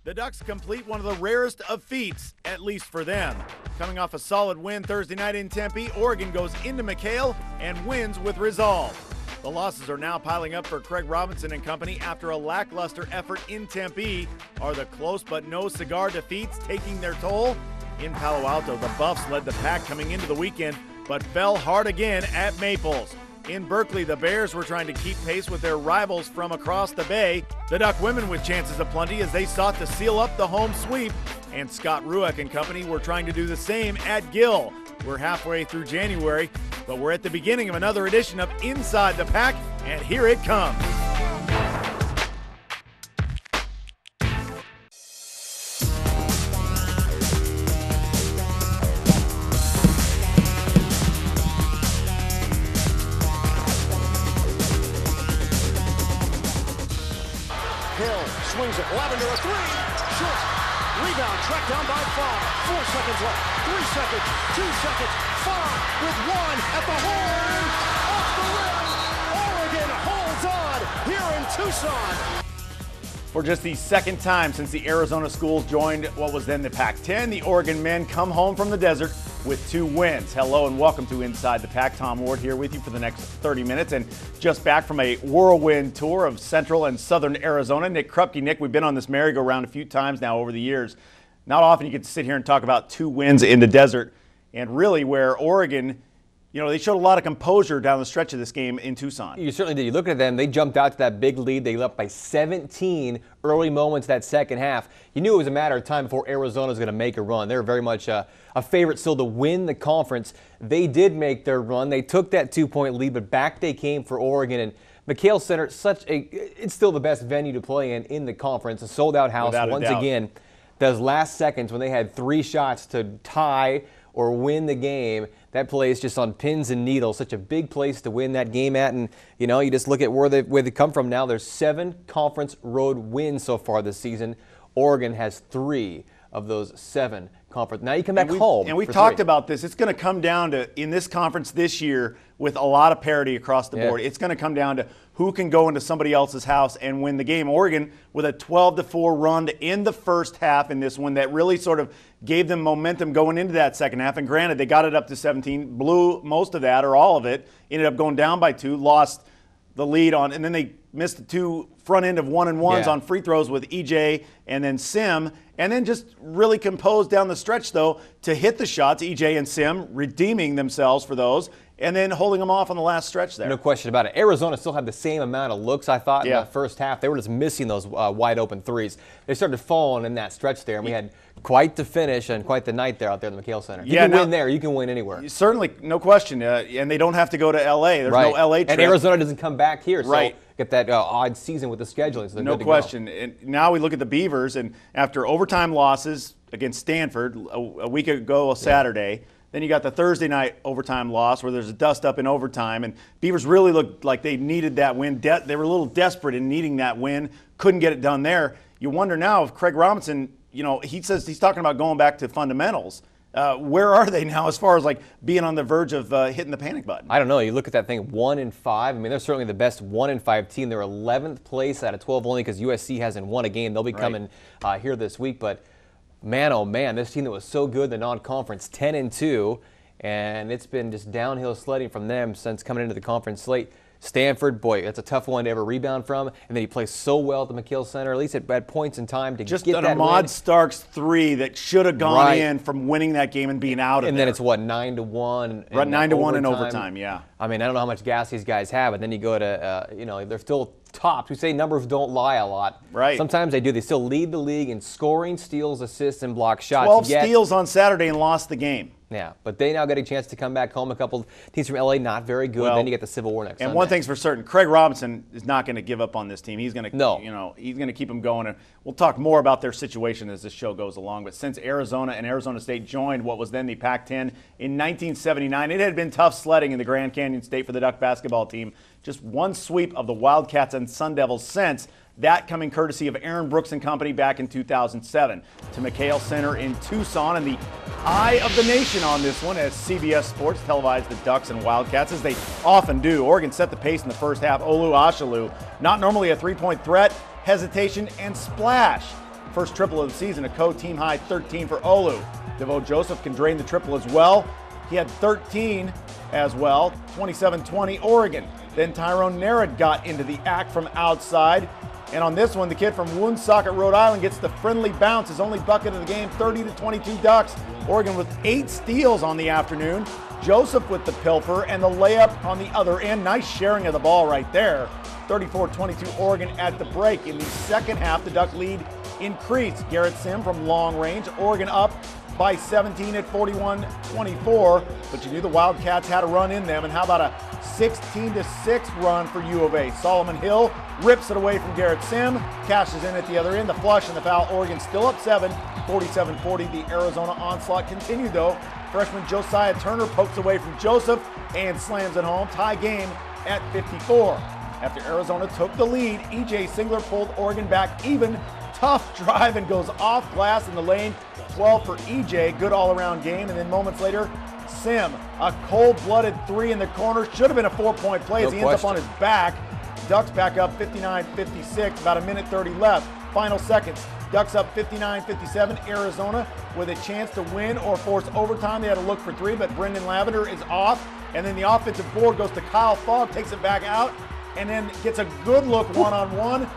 The Ducks complete one of the rarest of feats, at least for them. Coming off a solid win Thursday night in Tempe, Oregon goes into McHale and wins with resolve. The losses are now piling up for Craig Robinson and company after a lackluster effort in Tempe. Are the close but no cigar defeats taking their toll? In Palo Alto, the Buffs led the pack coming into the weekend, but fell hard again at Maples. In Berkeley, the Bears were trying to keep pace with their rivals from across the bay. The Duck women with chances aplenty as they sought to seal up the home sweep. And Scott Rueck and company were trying to do the same at Gill. We're halfway through January, but we're at the beginning of another edition of Inside the Pack, and here it comes. Swings it, Lavender a three, short, rebound, tracked down by 5, 4 seconds left, 3 seconds, 2 seconds, 5 with 1 at the horn, off the rim, Oregon holds on here in Tucson. For just the second time since the Arizona schools joined what was then the Pac-10, the Oregon men come home from the desert with 2 wins. Hello and welcome to Inside the Pack. Tom Ward here with you for the next 30 minutes. And just back from a whirlwind tour of central and southern Arizona, Nick Krupke. Nick, we've been on this merry-go-round a few times now over the years. Not often you get to sit here and talk about 2 wins in the desert. And really where Oregon, you know, they showed a lot of composure down the stretch of this game in Tucson. You certainly did. You look at them, they jumped out to that big lead. They led up by 17 early moments that second half. You knew it was a matter of time before Arizona was going to make a run. They were very much a favorite still to win the conference. They did make their run. They took that 2-point lead, but back they came for Oregon. And McHale Center, it's still the best venue to play in the conference. A sold-out house once again. Those last seconds when they had 3 shots to tie or win the game, that place just on pins and needles, such a big place to win that game at. And, you know, you just look at where they come from now. There's 7 conference road wins so far this season. Oregon has 3 of those 7 conference. Now you come back home. And we've talked about this. It's going to come down to, in this conference this year, with a lot of parity across the board, it's going to come down to who can go into somebody else's house and win the game. Oregon with a 12-4 run to end the first half in this one that really sort of gave them momentum going into that second half. And granted, they got it up to 17, blew most of that or all of it, ended up going down by 2, lost the lead on, and then they missed the 2 front end of 1-and-1s on free throws with EJ and then Sim, and then just really composed down the stretch, though, to hit the shots, EJ and Sim redeeming themselves for those, and then holding them off on the last stretch there. No question about it. Arizona still had the same amount of looks, I thought, in the first half. They were just missing those wide-open threes. They started falling in that stretch there, and we had quite the finish and quite the night there out there in the McHale Center. You can win there. You can win anywhere. Certainly, no question. And they don't have to go to L.A. There's no L.A. trip. And Arizona doesn't come back here. So get that odd season with the scheduling. So no question. And now we look at the Beavers, and after overtime losses against Stanford a week ago Saturday, then you got the Thursday night overtime loss where there's a dust-up in overtime, and Beavers really looked like they needed that win. They were a little desperate in needing that win. Couldn't get it done there. You wonder now if Craig Robinson, you know, he says he's talking about going back to fundamentals. Where are they now as far as like being on the verge of hitting the panic button? I don't know. You look at that thing, 1-5. I mean, they're certainly the best 1-5 team. They're 11th place out of 12 only because USC hasn't won a game. They'll be coming here this week, but man, oh man, this team that was so good in the non-conference, 10-2, and it's been just downhill sledding from them since coming into the conference slate. Stanford, boy, that's a tough one to ever rebound from, and then he plays so well at the McHale Center, at least at points in time to just get that an Ahmad win. Starks 3 that should have gone in from winning that game and being out of and there. then it's what, 9-1? 9-1 in overtime, yeah. I mean, I don't know how much gas these guys have, and then you go to, you know, they're still tops. We say numbers don't lie a lot. Right. Sometimes they do. They still lead the league in scoring, steals, assists, and block shots. 12 steals on Saturday and lost the game. Yeah, but they now get a chance to come back home. A couple teams from LA not very good. Then you get the Civil War next. And Sunday. one thing's for certain, Craig Robinson is not going to give up on this team. He's going to, you know, he's going to keep them going. And we'll talk more about their situation as this show goes along. But since Arizona and Arizona State joined what was then the Pac-10 in 1979, it had been tough sledding in the Grand Canyon State for the Duck basketball team. Just one sweep of the Wildcats and Sun Devils since. That coming courtesy of Aaron Brooks and company back in 2007 to McHale Center in Tucson, and the eye of the nation on this one as CBS Sports televised the Ducks and Wildcats as they often do. Oregon set the pace in the first half. Olu Ashalu, not normally a three-point threat, hesitation, and splash. First triple of the season, a co-team high 13 for Olu. DeVoe Joseph can drain the triple as well. He had 13 as well, 27-20 Oregon. Then Tyrone Narrett got into the act from outside. And on this one, the kid from Woonsocket, Rhode Island gets the friendly bounce, his only bucket of the game, 30-22 Ducks. Oregon with 8 steals on the afternoon. Joseph with the pilfer and the layup on the other end. Nice sharing of the ball right there. 34-22 Oregon at the break. In the second half, the Duck lead increased. Garrett Sim from long range. Oregon up by 17 at 41-24. But you knew the Wildcats had a run in them. And how about a 16-6 run for U of A? Solomon Hill rips it away from Garrett Sim. Cashes in at the other end. The flush and the foul. Oregon still up 7. 47-40. The Arizona onslaught continued though. Freshman Josiah Turner pokes away from Joseph and slams it home. Tie game at 54. After Arizona took the lead, E.J. Singler pulled Oregon back even. Tough drive and goes off glass in the lane. 12 for E.J. Good all-around game. And then moments later, Sim, a cold-blooded 3 in the corner. Should have been a 4-point play as he ends up on his back. Ducks back up 59-56, about a minute 30 left. Final seconds. Ducks up 59-57. Arizona with a chance to win or force overtime. They had to look for 3, but Brendan Lavender is off. And then the offensive board goes to Kyle Fogg, takes it back out, and then gets a good look one-on-one.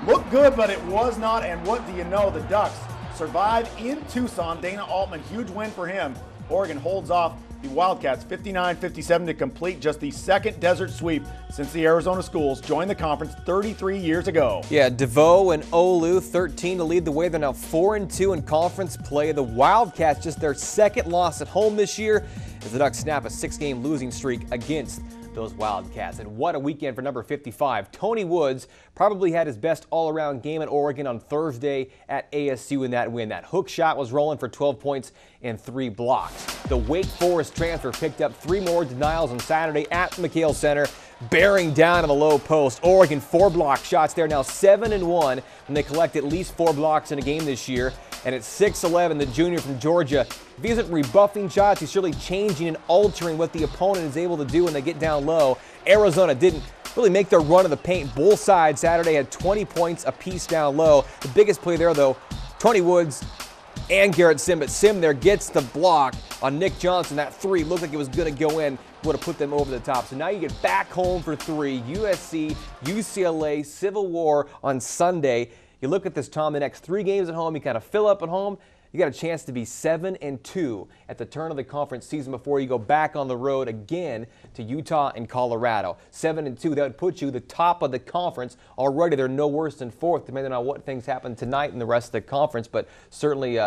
Looked good, but it was not. And what do you know? The Ducks survive in Tucson. Dana Altman, huge win for him. Oregon holds off the Wildcats 59-57 to complete just the second desert sweep since the Arizona schools joined the conference 33 years ago. Yeah, DeVoe and Olu 13 to lead the way. They're now 4-2 in conference play. The Wildcats just their second loss at home this year as the Ducks snap a 6-game losing streak against those Wildcats. And what a weekend for number 55. Tony Woods probably had his best all-around game at Oregon on Thursday at ASU in that win. That hook shot was rolling for 12 points and 3 blocks. The Wake Forest transfer picked up 3 more denials on Saturday at McHale Center, bearing down on the low post. Oregon 4 block shots. They're now 7-1 when they collect at least 4 blocks in a game this year. And at 6'11", the junior from Georgia, if he isn't rebuffing shots, he's surely changing and altering what the opponent is able to do when they get down low. Arizona didn't really make their run of the paint. Both sides Saturday had 20 points apiece down low. The biggest play there, though, Tony Woods and Garrett Sim, but Sim there gets the block on Nick Johnson. That 3 looked like it was going to go in, would have put them over the top. So now you get back home for 3, USC, UCLA, Civil War on Sunday. You look at this, Tom, the next 3 games at home, you kind of fill up at home. You got a chance to be 7-2 at the turn of the conference season before you go back on the road again to Utah and Colorado. 7-2, that would put you the top of the conference. Already they're no worse than 4th, depending on what things happen tonight in the rest of the conference. But certainly,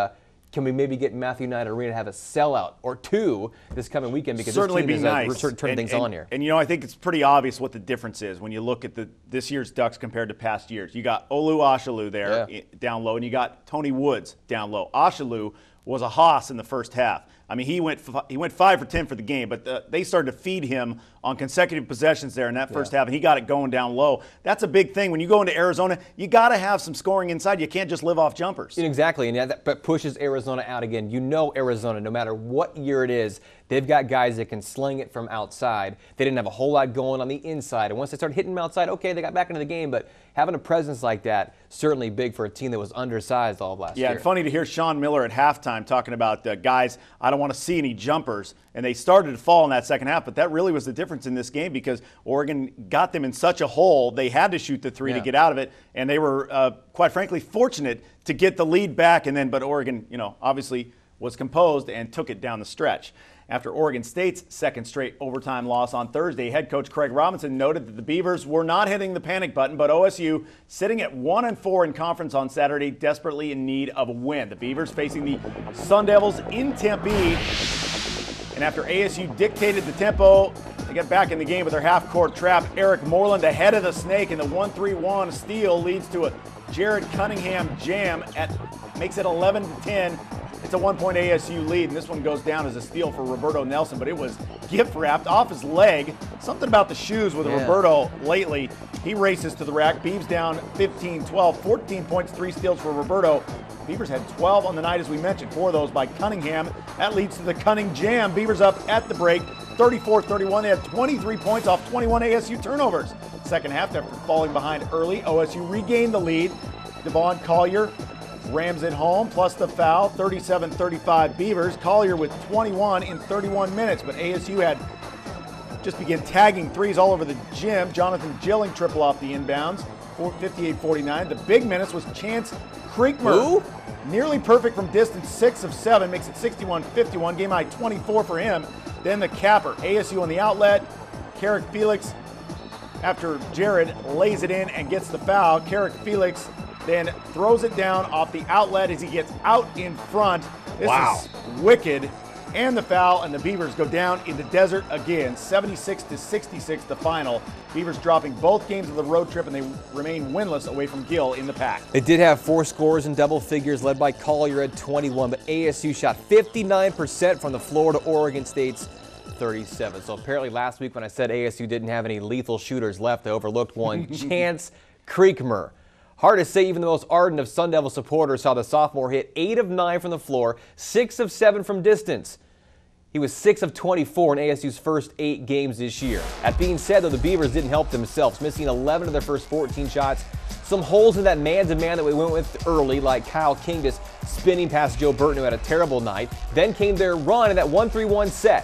can we maybe get Matthew Knight Arena to have a sellout or 2 this coming weekend? Because certainly this team be nice. Turning things on here. And you know, I think it's pretty obvious what the difference is when you look at this year's Ducks compared to past years. You got Olu Ashalu there down low, and you got Tony Woods down low. Ashalu was a hoss in the first half. I mean, he went 5 for 10 for the game, but they started to feed him on consecutive possessions there in that first half, and he got it going down low. That's a big thing. When you go into Arizona, you got to have some scoring inside. You can't just live off jumpers. Exactly, and that pushes Arizona out again. You know Arizona, no matter what year it is, they've got guys that can sling it from outside. They didn't have a whole lot going on the inside, and once they started hitting them outside, okay, they got back into the game, but having a presence like that, certainly big for a team that was undersized all of last year. Yeah, and funny to hear Sean Miller at halftime talking about guys, I don't want to see any jumpers, and they started to fall in that second half, but that really was the difference in this game because Oregon got them in such a hole, they had to shoot the 3 to get out of it, and they were, quite frankly, fortunate to get the lead back, but Oregon, obviously was composed and took it down the stretch. After Oregon State's second straight overtime loss on Thursday, head coach Craig Robinson noted that the Beavers were not hitting the panic button, but OSU sitting at 1-4 in conference on Saturday, desperately in need of a win. The Beavers facing the Sun Devils in Tempe. And after ASU dictated the tempo, they get back in the game with their half-court trap. Eric Moreland ahead of the Snake, and the 1-3-1 steal leads to a Jared Cunningham jam makes it 11-10. It's a 1-point ASU lead, and this one goes down as a steal for Roberto Nelson, but it was gift-wrapped off his leg. Something about the shoes with Roberto lately. He races to the rack. Beavs down 15-12, 14 points, 3 steals for Roberto. Beavers had 12 on the night, as we mentioned, 4 of those by Cunningham. That leads to the Cunning Jam. Beavers up at the break, 34-31. They had 23 points off 21 ASU turnovers. Second half, after falling behind early, OSU regained the lead. Devon Collier rams it home, plus the foul, 37-35 Beavers. Collier with 21 in 31 minutes, but ASU had just began tagging threes all over the gym. Jonathan Gilling triple off the inbounds, 58-49. The big menace was Chance Creekmer. Nearly perfect from distance, 6 of 7, makes it 61-51. Game high 24 for him. Then the capper, ASU on the outlet. Carrick Felix, after Jared lays it in and gets the foul, Carrick Felix then throws it down off the outlet as he gets out in front. This is wicked. And the foul, and the Beavers go down in the desert again, 76-66 the final. Beavers dropping both games of the road trip, and they remain winless away from Gill in the pack. They did have 4 scores in double figures, led by Collier at 21, but ASU shot 59% from the floor to Oregon State's 37. So apparently last week when I said ASU didn't have any lethal shooters left, I overlooked one, Chance Creekmer. Hard to say even the most ardent of Sun Devil supporters saw the sophomore hit 8 of 9 from the floor, 6 of 7 from distance. He was 6 of 24 in ASU's first 8 games this year. That being said, though, the Beavers didn't help themselves, missing 11 of their first 14 shots. Some holes in that man-to-man that we went with early, like Kyle King just spinning past Joe Burton, who had a terrible night. Then came their run in that 1-3-1 set.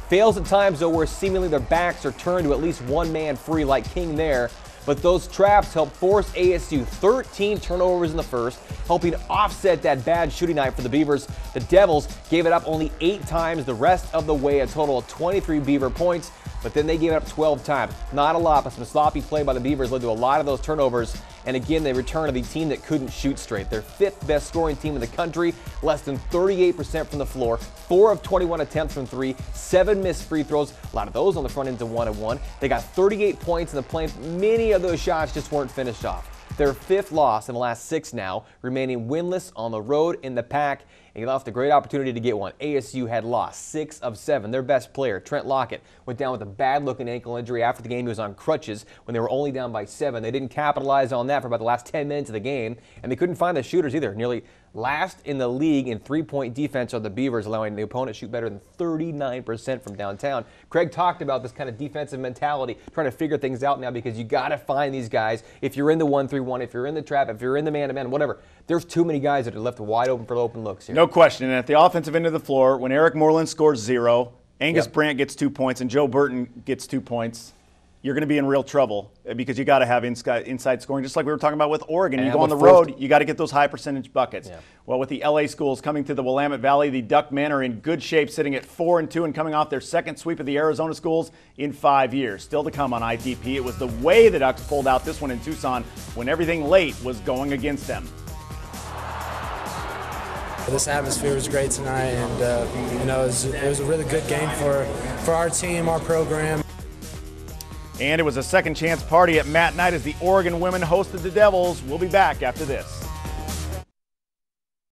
Fails at times, though, where seemingly their backs are turned to at least one man free, like King there. But those traps helped force ASU 13 turnovers in the first, helping offset that bad shooting night for the Beavers. The Devils gave it up only 8 times the rest of the way, a total of 23 Beaver points, but then they gave it up 12 times. Not a lot, but some sloppy play by the Beavers led to a lot of those turnovers. And again, they return to the team that couldn't shoot straight. Their 5th best scoring team in the country, less than 38% from the floor, 4 of 21 attempts from 3, 7 missed free throws, a lot of those on the front end to 1-1. They got 38 points in the paint. Many of those shots just weren't finished off. Their 5th loss in the last 6 now, remaining winless on the road in the pack. And he lost a great opportunity to get one. ASU had lost 6 of 7. Their best player, Trent Lockett, went down with a bad-looking ankle injury after the game. He was on crutches when they were only down by 7. They didn't capitalize on that for about the last 10 minutes of the game, and they couldn't find the shooters either. Nearly last in the league in 3-point defense are the Beavers, allowing the opponent to shoot better than 39% from downtown. Craig talked about this kind of defensive mentality, trying to figure things out now, because you got to find these guys. If you're in the 1-3-1, if you're in the trap, if you're in the man-to-man, whatever, there's too many guys that are left wide open for the open looks here. No question. And at the offensive end of the floor, when Eric Moreland scores 0, Angus Brandt gets 2 points, and Joe Burton gets 2 points, you're going to be in real trouble, because you got to have inside scoring, just like we were talking about with Oregon. And you go on the road, you got to get those high percentage buckets. Yeah. Well, with the LA schools coming to the Willamette Valley, the Duck men are in good shape, sitting at 4-2 and coming off their 2nd sweep of the Arizona schools in 5 years. Still to come on ITP. It was the way the Ducks pulled out this one in Tucson when everything late was going against them. This atmosphere was great tonight, and you know, it was a really good game for our team, our program. And it was a second chance party at Matt Night as the Oregon women hosted the Devils. We'll be back after this.